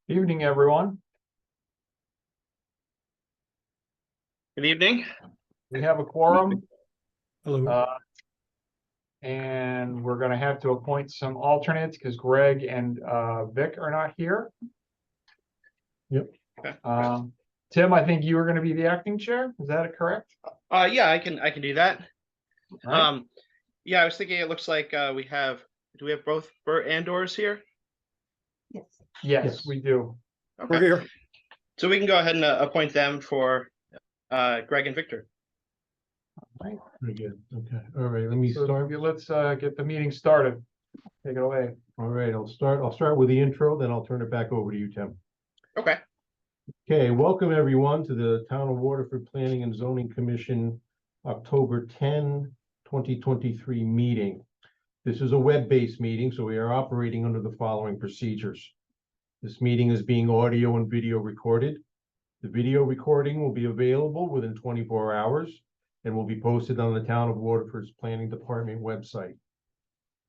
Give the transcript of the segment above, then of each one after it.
Evening, everyone. Good evening. We have a quorum. Hello. And we're gonna have to appoint some alternates because Greg and Vic are not here. Yep. Okay. Tim, I think you were gonna be the acting chair. Is that correct? Yeah, I can do that. Right. Yeah, I was thinking it looks like do we have both Bert and Doris here? Yes, Yes. we do. Okay. We're here. So we can go ahead and appoint them for Greg and Victor. Very good. Okay. All right. Let me So start. let's get the meeting started. Take it away. All right. I'll start with the intro, then I'll turn it back over to you, Tim. Okay. Okay. Welcome everyone to the Town of Waterford Planning and Zoning Commission October 10, 2023 meeting. This is a web-based meeting, so we are operating under the following procedures. This meeting is being audio and video recorded. The video recording will be available within 24 hours and will be posted on the Town of Waterford's Planning Department website.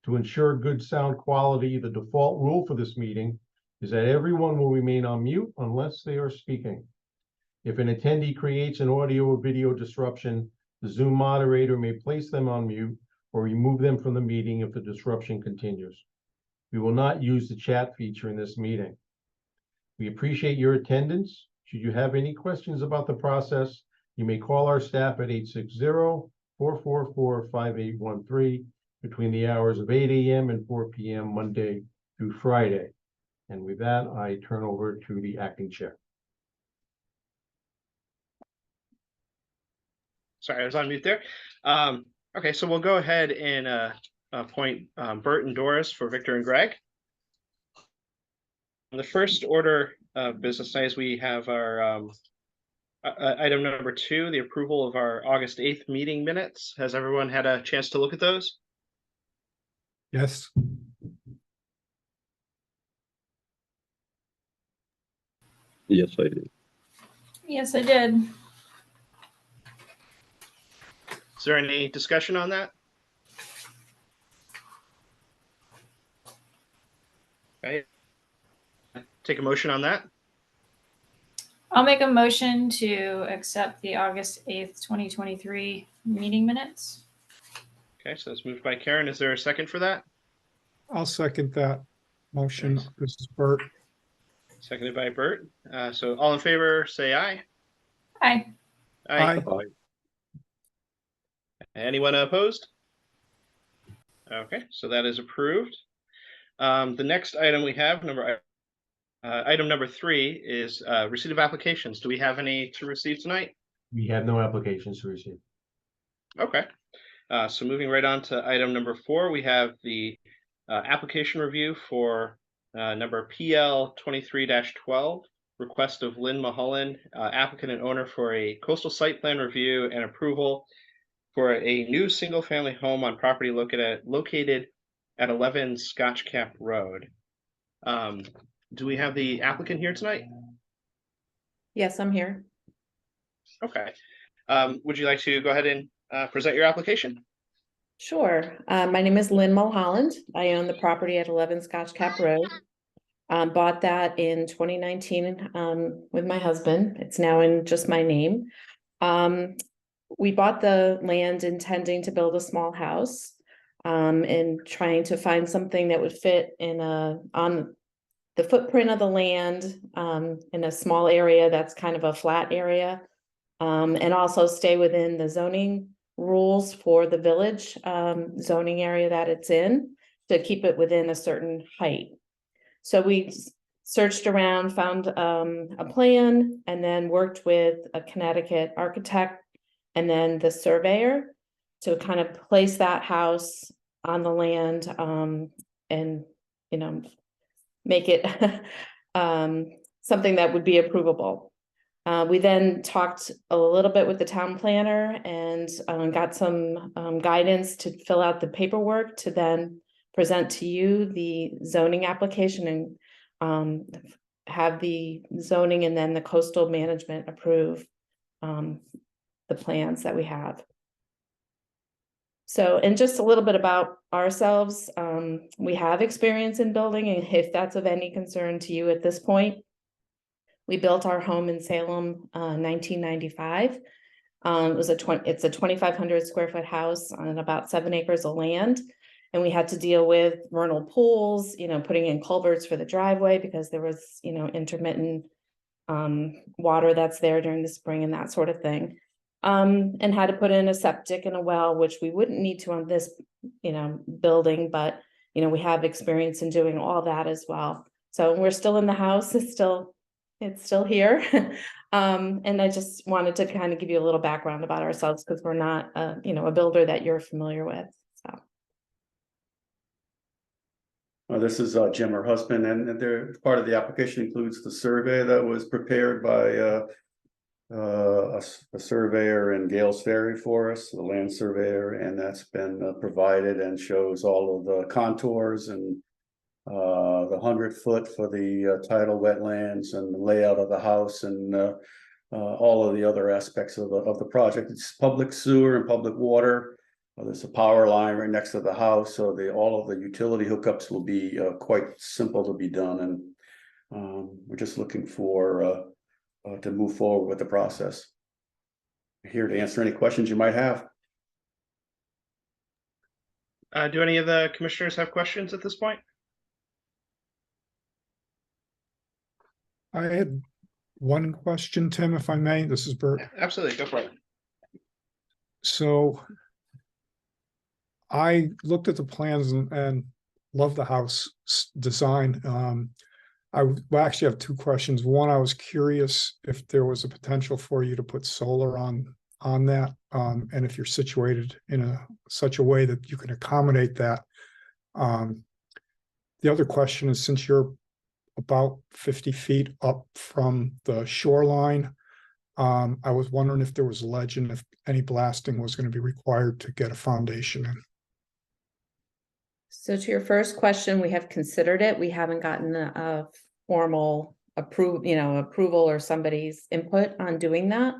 To ensure good sound quality, the default rule for this meeting is that everyone will remain on mute unless they are speaking. If an attendee creates an audio or video disruption, the Zoom moderator may place them on mute or remove them from the meeting if the disruption continues. We will not use the chat feature in this meeting. We appreciate your attendance. Should you have any questions about the process, you may call our staff at 860-444-5813 between the hours of 8 a.m. and 4 p.m. Monday through Friday. And with that, I turn over to the acting chair. Sorry, I was on mute there. Okay, so we'll go ahead and appoint Bert and Doris for Victor and Greg. The first order of business tonight is we have our item number 2, the approval of our August 8th meeting minutes. Has everyone had a chance to look at those? Yes. Yes, I did. Yes, I did. Is there any discussion on that? Okay. Take a motion on that. I'll make a motion to accept the August 8th, 2023 meeting minutes. Okay, so it's moved by Karen. Is there a second for that? I'll second that motion. Nice. This is Bert. Seconded by Bert. So all in favor, say aye. Aye. Aye. Aye. Anyone opposed? Okay, so that is approved. The next item we have, item number 3, is receipt of applications. Do we have any to receive tonight? We have no applications to receive. Okay. So moving right on to item number 4, we have the application review for number PL 23-12, request of Lynn Mulholland, applicant and owner for a coastal site plan review and approval for a new single-family home on property located at 11 Scotch Cap Road. Do we have the applicant here tonight? Yes, I'm here. Okay. Would you like to go ahead and present your application? Sure. My name is Lynn Mulholland. I own the property at 11 Scotch Cap Road. Bought that in 2019 with my husband. It's now in just my name. We bought the land intending to build a small house and trying to find something that would fit on the footprint of the land in a small area that's kind of a flat area, and also stay within the zoning rules for the village zoning area that it's in, to keep it within a certain height. So we searched around, found a plan, and then worked with a Connecticut architect and then the surveyor to kind of place that house on the land and, you know, make it something that would be approvable. We then talked a little bit with the town planner and got some guidance to fill out the paperwork to then present to you the zoning application and have the zoning and then the coastal management approve the plans that we have. So, and just a little bit about ourselves, we have experience in building, and if that's of any concern to you at this point, we built our home in Salem, 1995. It's a 2,500 square foot house on about 7 acres of land. And we had to deal with vernal pools, putting in culverts for the driveway because there was, intermittent water that's there during the spring and that sort of thing. And had to put in a septic and a well, which we wouldn't need to on this, building, but, we have experience in doing all that as well. So we're still in the house, it's still here. And I just wanted to kind of give you a little background about ourselves because we're not, a builder that you're familiar with, so. This is Jim, her husband, and part of the application includes the survey that was prepared by a surveyor in Gales Ferry for us, the land surveyor, and that's been provided and shows all of the contours and the 100-foot for the tidal wetlands and the layout of the house and all of the other aspects of the project. It's public sewer and public water. There's a power line right next to the house, so all of the utility hookups will be quite simple to be done, and we're just looking for to move forward with the process. Here to answer any questions you might have. Do any of the commissioners have questions at this point? I had one question, Tim, if I may. This is Bert. Absolutely, go for it. So I looked at the plans and love the house design. I actually have two questions. One, I was curious if there was a potential for you to put solar on that, and if you're situated in such a way that you can accommodate that. The other question is, since you're about 50 feet up from the shoreline, I was wondering if there was ledge and if any blasting was going to be required to get a foundation in. So to your first question, we have considered it. We haven't gotten a formal approval or somebody's input on doing that.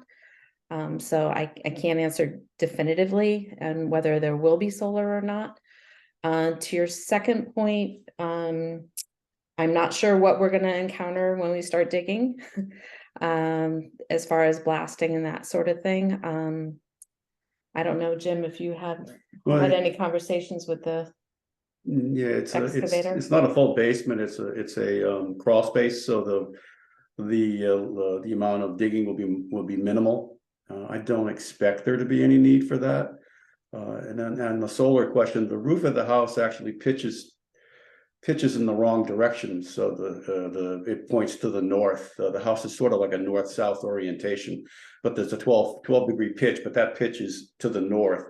So I can't answer definitively on whether there will be solar or not. To your second point, I'm not sure what we're going to encounter when we start digging, as far as blasting and that sort of thing. I don't know, Jim, if you have had any conversations with the Yeah, excavator? it's not a full basement. It's a crawl space, so the amount of digging will be minimal. I don't expect there to be any need for that. And then the solar question, the roof of the house actually pitches in the wrong direction, so it points to the north. The house is sort of like a north-south orientation, but there's a 12 degree pitch, but that pitch is to the north.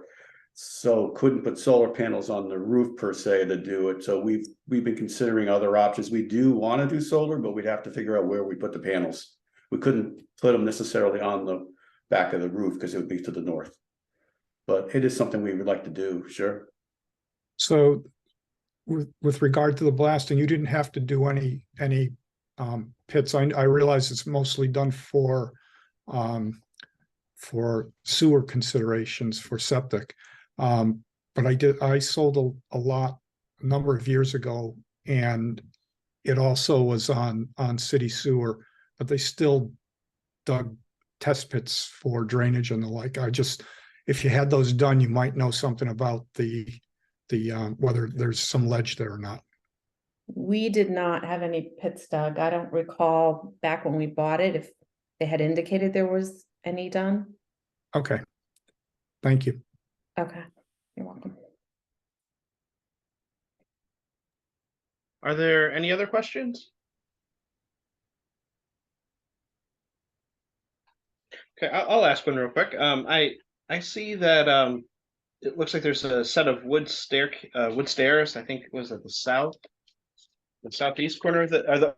So couldn't put solar panels on the roof per se to do it. So we've been considering other options. We do want to do solar, but we'd have to figure out where we put the panels. We couldn't put them necessarily on the back of the roof because it would be to the north. But it is something we would like to do, sure. So with regard to the blasting, you didn't have to do any pits. I realize it's mostly done for sewer considerations for septic. But I sold a lot a number of years ago, and it also was on city sewer, but they still dug test pits for drainage and the like. If you had those done, you might know something about the whether there's some ledge there or not. We did not have any pits dug. I don't recall back when we bought it if they had indicated there was any done. Okay. Thank you. Okay, you're welcome. Are there any other questions? Okay, I'll ask one real quick. I see that it looks like there's a set of wood stairs. I think it was at the southeast corner.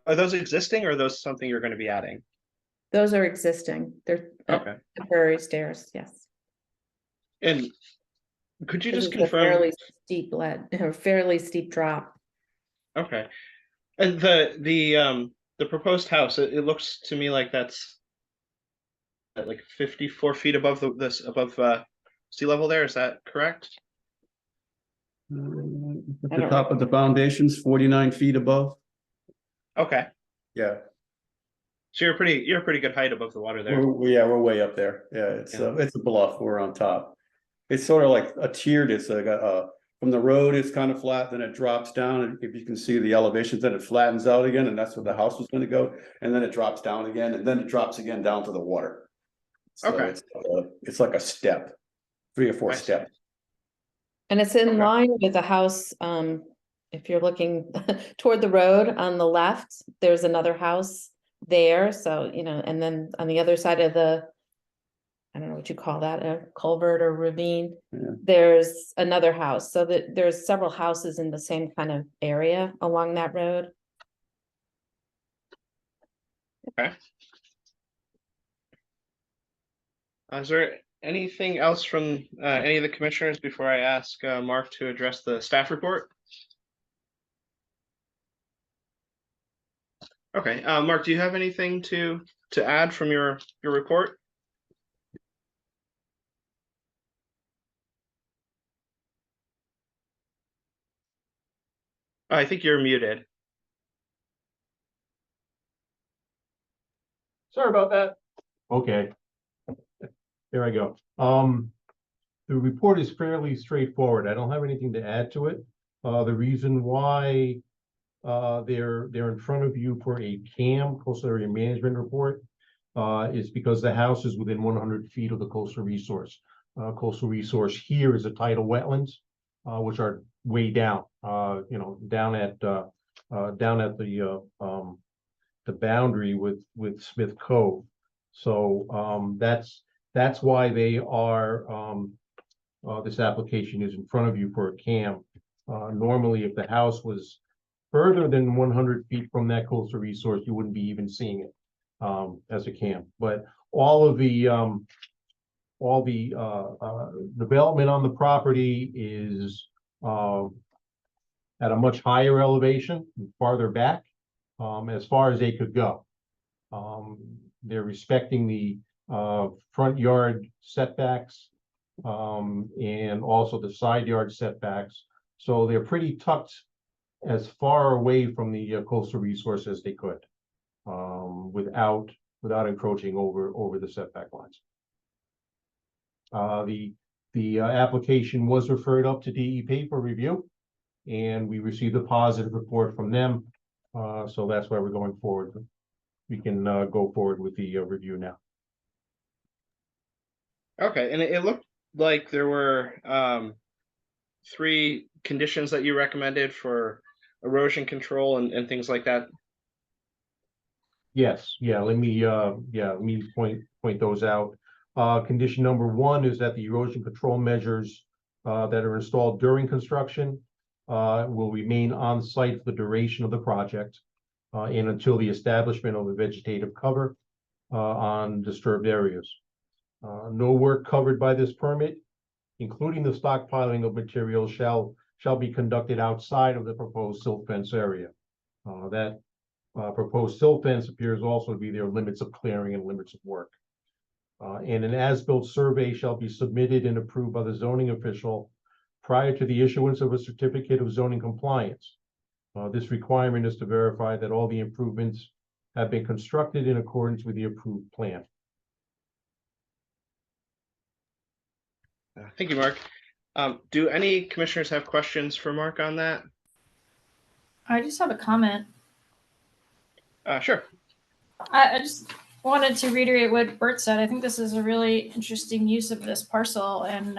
Are those existing, or are those something you're going to be adding? Those are existing. They're Okay. temporary stairs, yes. And could you This just is a confirm? fairly steep drop. Okay, and the proposed house, it looks to me like that's at like 54 feet above above sea level there. Is that correct? At I the don't top of the foundations, 49 feet above. Okay, Yeah, so you're a pretty good height above the water there. we're way up there. Yeah, it's a bluff. We're on top. It's sort of like a tiered, it's like from the road, it's kind of flat, then it drops down. And if you can see the elevations, then it flattens out again, and that's where the house was gonna go. And then it drops down again, and then it drops again down to the water. So Okay. it's like a step, 3 or 4 I see. steps. And it's in Okay. line with the house, if you're looking toward the road on the left, there's another house there, so, you know, and then on the other side of the, I don't know what you call that, a culvert or ravine, Yeah. there's another house, so that there's several houses in the same kind of area along that road. Okay. Is there anything else from any of the commissioners before I ask Mark to address the staff report? Okay, Mark, do you have anything to add from your report? I think you're muted. Sorry about that. Okay. There I go. The report is fairly straightforward. I don't have anything to add to it. The reason why they're in front of you for a CAM, coastal area management report, is because the house is within 100 feet of the coastal resource. Coastal resource here is a tidal wetlands, which are way down, you know, down at the boundary with Smith Cove. So that's why they are this application is in front of you for a CAM. Normally, if the house was further than 100 feet from that coastal resource, you wouldn't be even seeing it as a CAM. But all the development on the property is at a much higher elevation, farther back, as far as they could go. They're respecting the front yard setbacks and also the side yard setbacks. So they're pretty tucked as far away from the coastal resource as they could, without encroaching over the setback lines. The application was referred up to DEP for review, and we received a positive report from them. So that's why we're going forward. We can go forward with the review now. Okay, and it looked like there were 3 conditions that you recommended for erosion control and things like that. Yes, yeah, let me point those out. Condition number 1 is that the erosion control measures that are installed during construction will remain on site for the duration of the project and until the establishment of a vegetative cover on disturbed areas. No work covered by this permit, including the stockpiling of materials, shall be conducted outside of the proposed silt fence area. That proposed silt fence appears also to be their limits of clearing and limits of work. And an as-built survey shall be submitted and approved by the zoning official prior to the issuance of a certificate of zoning compliance. This requirement is to verify that all the improvements have been constructed in accordance with the approved plan. Thank you, Mark. Do any commissioners have questions for Mark on that? I just have a comment. Sure. I just wanted to reiterate what Bert said. I think this is a really interesting use of this parcel, and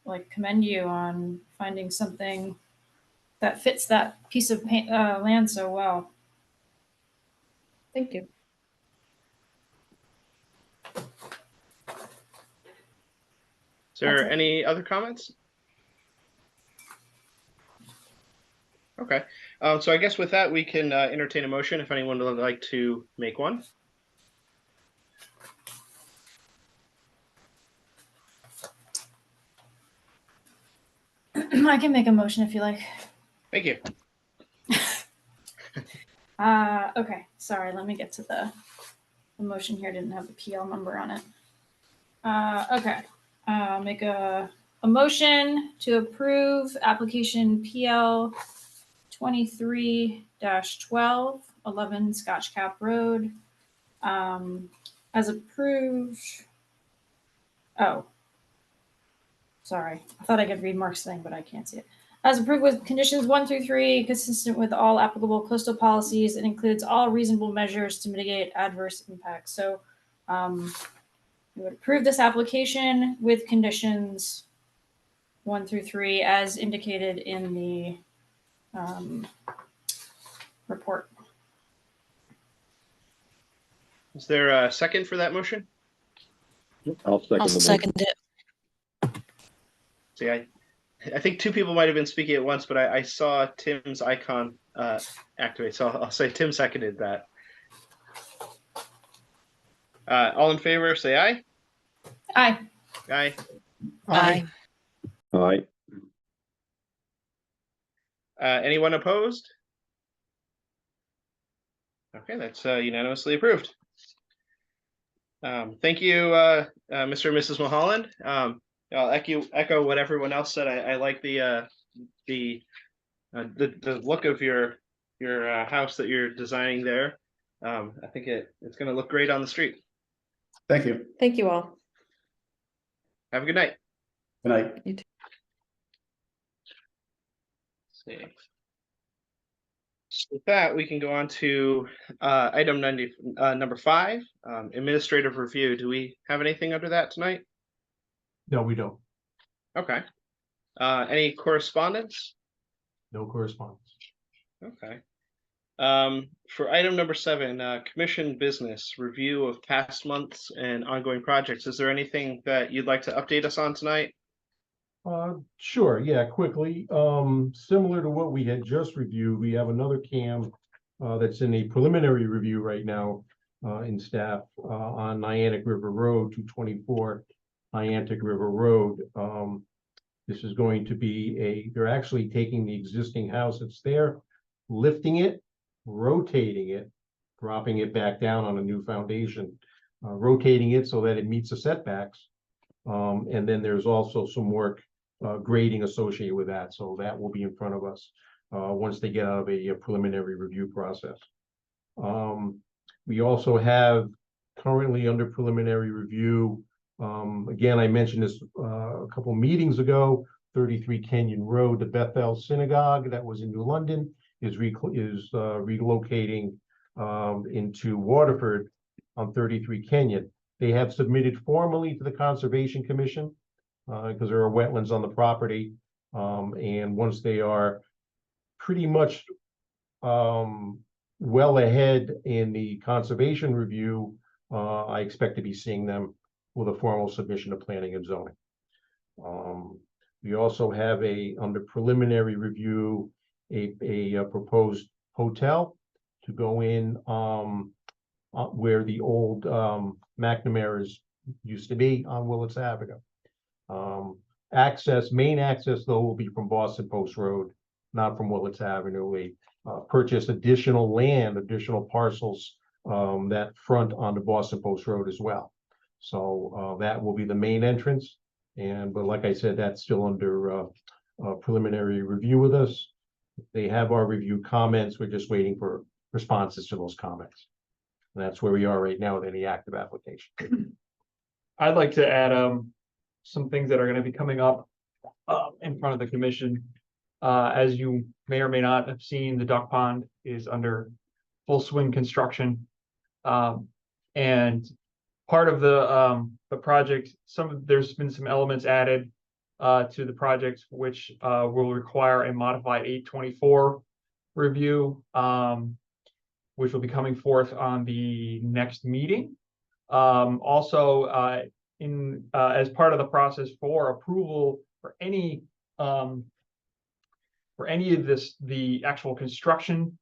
like commend you on finding something that fits that piece of land so well. Thank you. Is there That's it. any other comments? Okay, so I guess with that, we can entertain a motion if anyone would like to make one. I can make a motion if you like. Thank you. Okay, sorry, let me get to the motion here. Didn't have the PL number on it. Okay, make a a motion to approve application PL 23-12, 11 Scotch Cap Road, as approved. Oh, sorry. I thought I could read Mark's thing, but I can't see it. As approved with conditions 1 through 3, consistent with all applicable coastal policies, and includes all reasonable measures to mitigate adverse impacts. So, we would approve this application with conditions 1 through 3 as indicated in the report. Is there a second for that motion? I'll second I'll the motion. second it. See, I think two people might have been speaking at once, but I saw Tim's icon activate, so I'll say Tim seconded that. All in favor, say aye. Aye. Aye. Aye. Aye. Anyone opposed? Okay, that's unanimously approved. Thank you, Mr. and Mrs. Mulholland. I'll echo what everyone else said. I like the look of your house that you're designing there. I think it's going to look great on the street. Thank you. Thank you all. Have a good night. Good night. You too. See. With that, we can go on to item number 5, administrative review. Do we have anything under that tonight? No, we don't. Okay. Any correspondence? No correspondence. Okay. For item number 7, commission business review of past months and ongoing projects. Is there anything that you'd like to update us on tonight? Sure, yeah, quickly. Similar to what we had just reviewed, we have another CAM that's in a preliminary review right now in staff on Niantic River Road, 224 Niantic River Road. This is going to be they're actually taking the existing house that's there, lifting it, rotating it, dropping it back down on a new foundation, rotating it so that it meets the setbacks. And then there's also some work grading associated with that. So that will be in front of us once they get out of a preliminary review process. We also have currently under preliminary review, again, I mentioned this a couple meetings ago, 33 Kenyon Road, the Bethel Synagogue that was in New London is relocating into Waterford on 33 Kenyon. They have submitted formally to the Conservation Commission because there are wetlands on the property. And once they are pretty much well ahead in the conservation review, I expect to be seeing them with a formal submission of planning and zoning. We also have under preliminary review, a proposed hotel to go in where the old McNamara's used to be on Willits Avenue. Main access though will be from Boston Post Road, not from Willits Avenue. We purchased additional land, additional parcels that front onto Boston Post Road as well. So that will be the main entrance. But like I said, that's still under preliminary review with us. They have our review comments. We're just waiting for responses to those comments. And that's where we are right now with any active application. I'd like to add some things that are going to be coming up in front of the commission. As you may or may not have seen, the duck pond is under full swing construction. And part of the project, there's been some elements added to the project, which will require a modified 824 review, which will be coming forth on the next meeting. Also, as part of the process for approval for any of the actual construction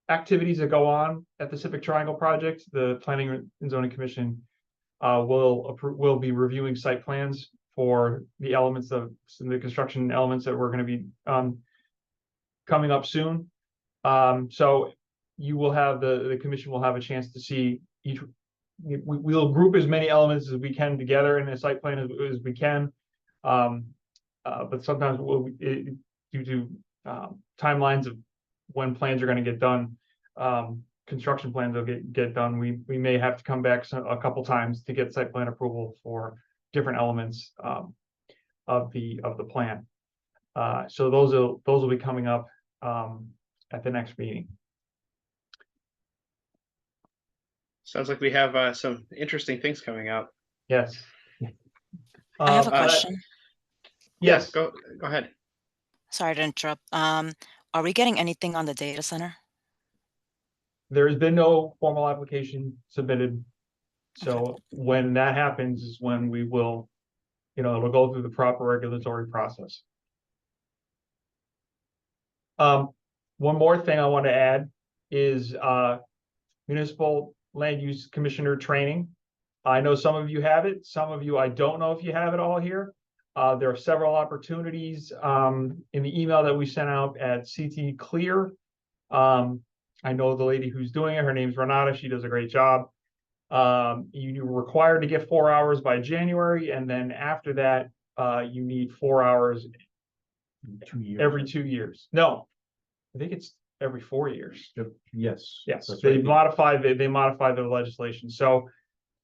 activities that go on at the Pacific Triangle project, the Planning and Zoning Commission will be reviewing site plans for the elements of some of the construction elements that we're going to be coming up soon. So you will have the commission will have a chance to see each. We'll group as many elements as we can together in a site plan as we can. but sometimes due to timelines of when plans are going to get done, construction plans will get done. We may have to come back a couple times to get site plan approval for different elements of the plan. So those will be coming up at the next meeting. Sounds like we have some interesting things coming out. Yes. I have a Uh, question. Yes. Go ahead. Sorry to interrupt. Are we getting anything on the data center? There has been no formal application submitted. So when that happens is when we will, it'll go through the proper regulatory process. One more thing I want to add is municipal land use commissioner training. I know some of you have it, some of you, I don't know if you have it all here. There are several opportunities in the email that we sent out at CT Clear. I know the lady who's doing it, her name's Renata, she does a great job. You're required to get 4 hours by January, and then after that, you need 4 hours 2 years. every 2 years. No, I think it's every 4 years. Yes. Yes, that's they right. modified their legislation. So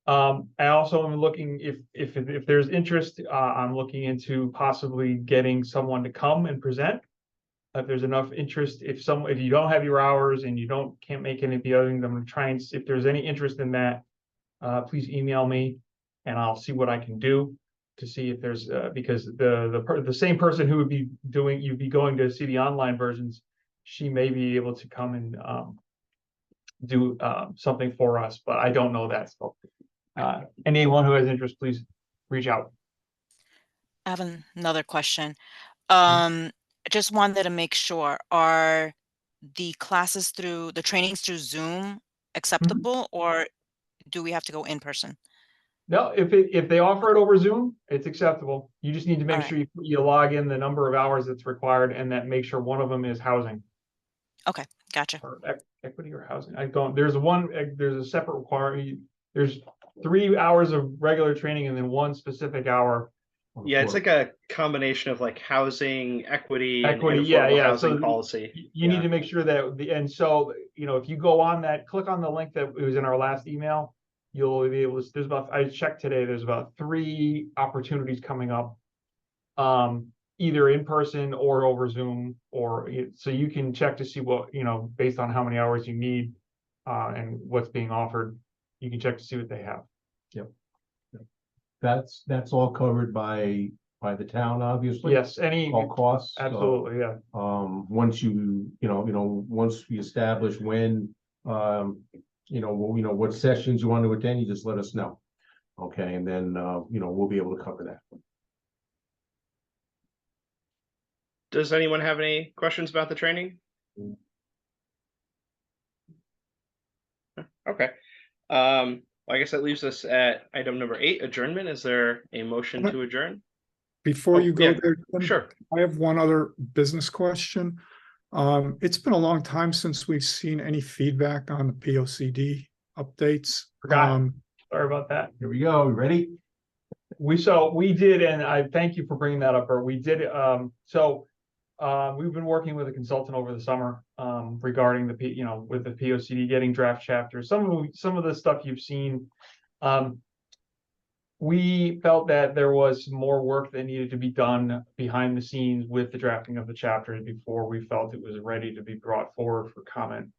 I also am looking if there's interest, I'm looking into possibly getting someone to come and present. If there's enough interest, if you don't have your hours and you can't make any of the other things, I'm going to try and if there's any interest in that, please email me and I'll see what I can do to see if there's because the same person who would be you'd be going to see the online versions, she may be able to come and do something for us, but I don't know that. So anyone who has interest, please reach out. I have another question. Just wanted to make sure, are the trainings through Zoom acceptable, or do we have to go in person? No, if they offer it over Zoom, it's acceptable. You just need to make All right. sure you log in the number of hours that's required and that make sure one of them is housing. Okay, gotcha. Or equity or housing. There's a separate requirement. There's 3 hours of regular training and then 1 specific hour. Yeah, it's like a combination of like housing, equity, and Equity, affordable yeah. housing So policy. you need to make sure that and so, if you go on that, click on the link that was in our last email, you'll be able to, I checked today, there's about 3 opportunities coming up. Either in person or over Zoom, so you can check to see what, based on how many hours you need, and what's being offered, you can check to see what they have. That's all covered by the town, obviously. Yes, All costs. So, absolutely, yeah. once once we establish when, what sessions you want to attend, you just let us know. Okay, and then, we'll be able to cover that. Does anyone have any questions about the training? Okay. I guess that leaves us at item number 8, adjournment. Is there a motion to adjourn? Before you go yeah, there, Tim, Sure. I have one other business question. It's been a long time since we've seen any feedback on the POCD updates. Forgot. Sorry about that. Here we go. You ready? We did, and I thank you for bringing that up, Bert. We did, we've been working with a consultant over the summer, regarding with the POCD, getting draft chapters, some of the stuff you've seen. We felt that there was more work that needed to be done behind the scenes with the drafting of the chapters before we felt it was ready to be brought forward for comment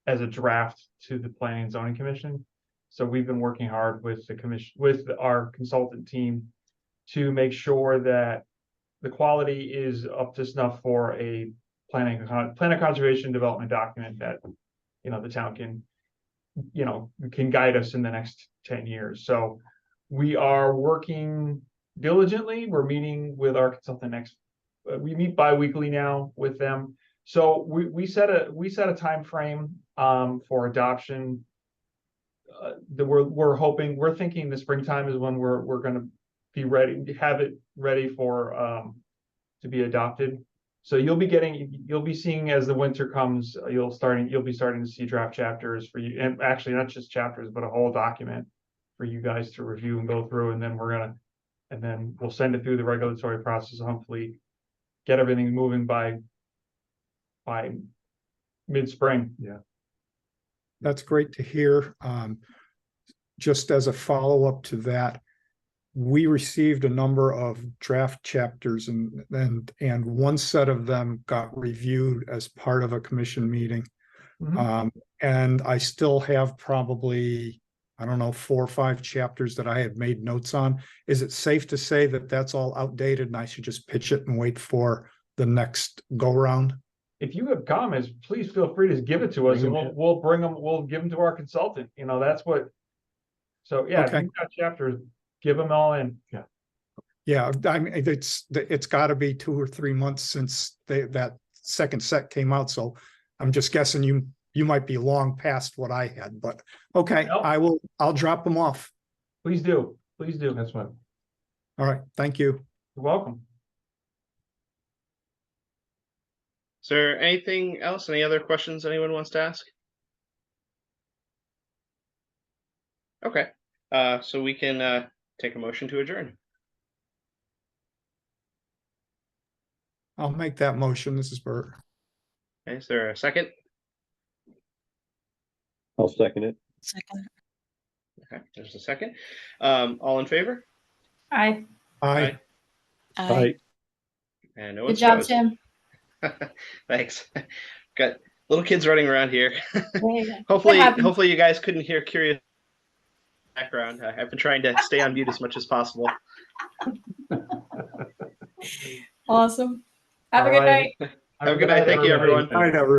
as a draft to the Planning and Zoning Commission. So we've been working hard with the commission, with our consultant team, to make sure that the quality is up to snuff for a plan of conservation development document that, the town can guide us in the next 10 years. So we are working diligently. We're meeting with our consultant we meet bi-weekly now with them. So we set a time frame for adoption. That we're thinking the springtime is when we're going to be ready to have it ready for to be adopted. So you'll be seeing as the winter comes, you'll be starting to see draft chapters for you, and actually not just chapters, but a whole document for you guys to review and go through. And then we're gonna And then we'll send it through the regulatory process, and hopefully get everything moving by mid-spring. Yeah. That's great to hear. Just as a follow-up to that, we received a number of draft chapters and one set of them got reviewed as part of a commission meeting. Mhm. And I still have probably, I don't know, 4 or 5 chapters that I have made notes on. Is it safe to say that that's all outdated and I should just pitch it and wait for the next go round? If you have comments, please feel free to give it to us, Bring and them we'll bring them, we'll give them to our consultant, you know, that's what. So, yeah, if Okay. you've got chapters, give them all in. Yeah, I mean, it's got to be 2 or 3 months since that second set came out, so I'm just guessing you might be long past what I had, but okay, No. I'll drop them off. Please do, please do. That's fine. All right, thank you. You're welcome. Is there anything else? Any other questions anyone wants to ask? Okay, so we can take a motion to adjourn. I'll make that motion. This is Bert. Okay, is there a second? I'll second it. Second. Okay, there's a second. All in favor? Aye. Aye. Aye. And no Good one's job, opposed. Tim. Thanks. Got little kids running around here. There you go. Hopefully, It happens. hopefully you guys couldn't hear curious background. I've been trying to stay on mute as much as possible. Awesome. Have a All good right. night. Have a good night. Thank you, everyone. All right, everyone.